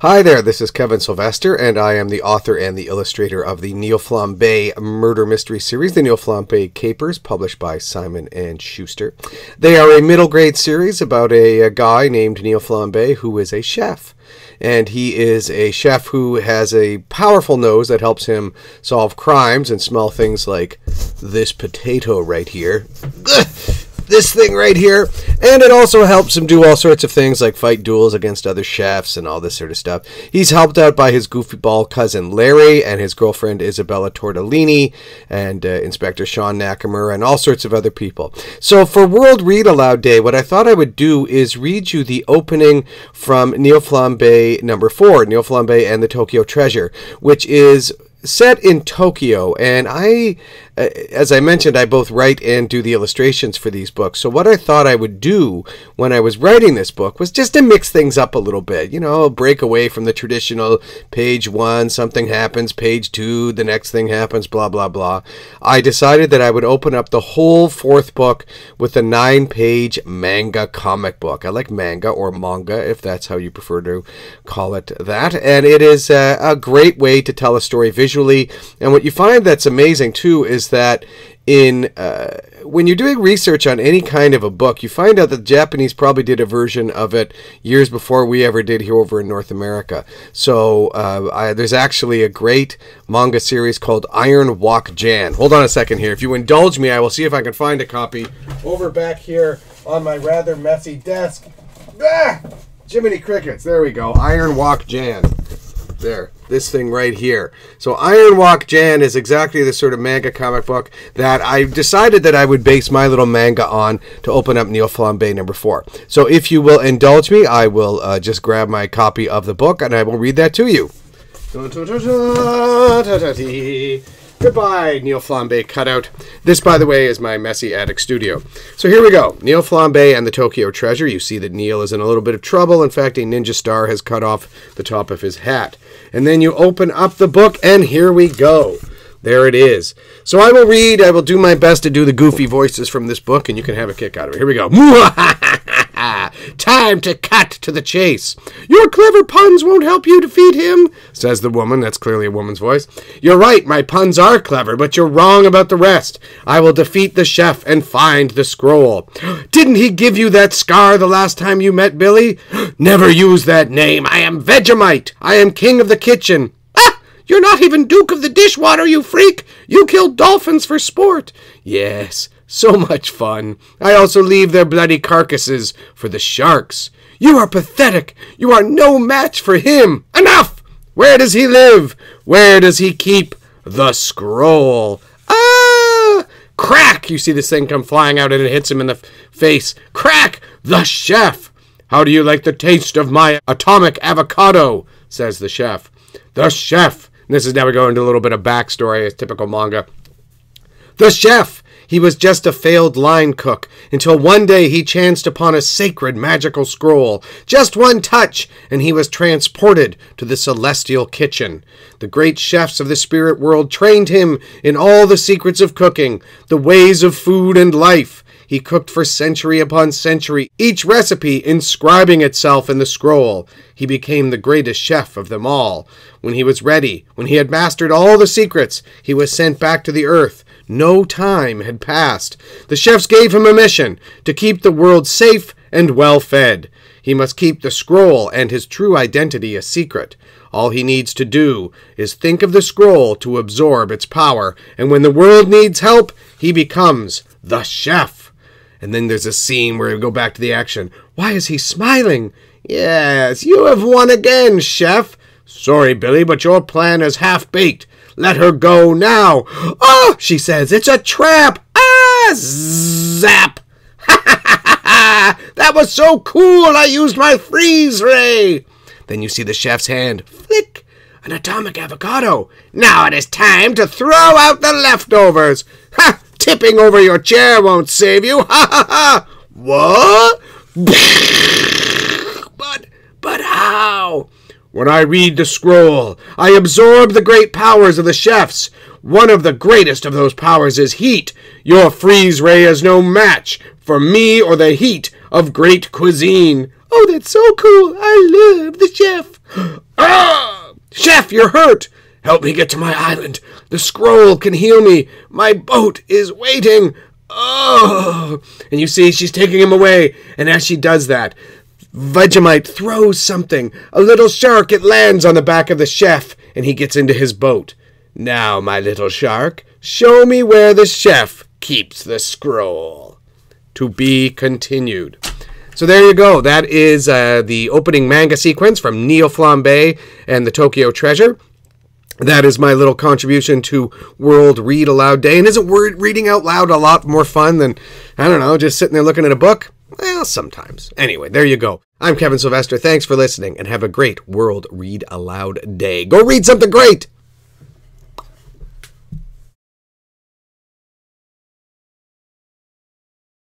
Hi there, this is Kevin Sylvester, and I am the author and the illustrator of the Neil Flambé murder mystery series, the Neil Flambé Capers, published by Simon & Schuster. They are a middle grade series about a guy named Neil Flambé who is a chef. And he is a chef who has a powerful nose that helps him solve crimes and smell things like this potato right here. This thing right here. And it also helps him do all sorts of things like fight duels against other chefs and all this sort of stuff. He's helped out by his goofball cousin Larry and his girlfriend Isabella Tortellini and Inspector Sean Nakamura and all sorts of other people. So for World Read Aloud Day, what I thought I would do is read you the opening from Neil Flambé number 4, Neil Flambé and the Tokyo Treasure, which is set in Tokyo, and as I mentioned, I both write and do the illustrations for these books. So what I thought I would do when I was writing this book was just to mix things up a little bit, break away from the traditional page 1, something happens, page 2, the next thing happens, blah, blah, blah. I decided that I would open up the whole 4th book with a 9-page manga comic book. I like manga or manga, if that's how you prefer to call it that. And it is a great way to tell a story visually. And what you find that's amazing too is that when you're doing research on any kind of a book, you find out that the Japanese probably did a version of it years before we ever did here over in North America. So there's actually a great manga series called Iron Walk Jan. Hold on a second here. If you indulge me, I will see if I can find a copy over back here on my rather messy desk. Ah! Jiminy Crickets. There we go. Iron Walk Jan. There, this thing right here. So Iron Walk Jan is exactly the sort of manga comic book that I decided that I would base my little manga on to open up Neil Flambé number 4. So if you will indulge me, I will just grab my copy of the book and I will read that to you. Goodbye, Neil Flambé cutout. This, by the way, is my messy attic studio. So here we go. Neil Flambé and the Tokyo Treasure. You see that Neil is in a little bit of trouble. In fact, a ninja star has cut off the top of his hat. And then you open up the book, and here we go. There it is. So I will read. I will do my best to do the goofy voices from this book, and you can have a kick out of it. Here we go. Time to cut to the chase. Your clever puns won't help you defeat him, says the woman. That's clearly a woman's voice. You're right, my puns are clever, but you're wrong about the rest. I will defeat the chef and find the scroll. Didn't he give you that scar the last time you met Billy? Never use that name. I am Vegemite. I am king of the kitchen. You're not even Duke of the Dishwater, you freak! You killed dolphins for sport! Yes, so much fun. I also leave their bloody carcasses for the sharks. You are pathetic! You are no match for him! Enough! Where does he live? Where does he keep the scroll? Ah! Crack! You see this thing come flying out and it hits him in the face. Crack! The chef! How do you like the taste of my atomic avocado? Says the chef. The chef! This is now we go into a little bit of backstory, as typical manga. The chef! He was just a failed line cook, until one day he chanced upon a sacred magical scroll. Just one touch, and he was transported to the celestial kitchen. The great chefs of the spirit world trained him in all the secrets of cooking, the ways of food and life. He cooked for century upon century, each recipe inscribing itself in the scroll. He became the greatest chef of them all. When he was ready, when he had mastered all the secrets, he was sent back to the earth. No time had passed. The chefs gave him a mission, to keep the world safe and well-fed. He must keep the scroll and his true identity a secret. All he needs to do is think of the scroll to absorb its power, and when the world needs help, he becomes the chef. And then there's a scene where we go back to the action. Why is he smiling? Yes, you have won again, chef. Sorry, Billy, but your plan is half-baked. Let her go now. Oh, she says, it's a trap. Ah, zap. Ha ha ha ha. That was so cool, I used my freeze ray. Then you see the chef's hand. Flick. An atomic avocado. Now it is time to throw out the leftovers. Ha! Tipping over your chair won't save you. Ha ha ha! What? But how? When I read the scroll, I absorb the great powers of the chefs. One of the greatest of those powers is heat. Your freeze ray is no match for me or the heat of great cuisine. Oh, that's so cool. I love the chef. Chef, you're hurt! Help me get to my island. The scroll can heal me. My boat is waiting. Oh! And you see, she's taking him away. And as she does that, Vegemite throws something. A little shark. It lands on the back of the chef, and he gets into his boat. Now, my little shark, show me where the chef keeps the scroll. To be continued. So there you go. That is the opening manga sequence from Neo Flambé and the Tokyo Treasure. That is my little contribution to World Read Aloud Day. And isn't reading out loud a lot more fun than, I don't know, just sitting there looking at a book? Well, sometimes. Anyway, there you go. I'm Kevin Sylvester. Thanks for listening, and have a great World Read Aloud Day. Go read something great!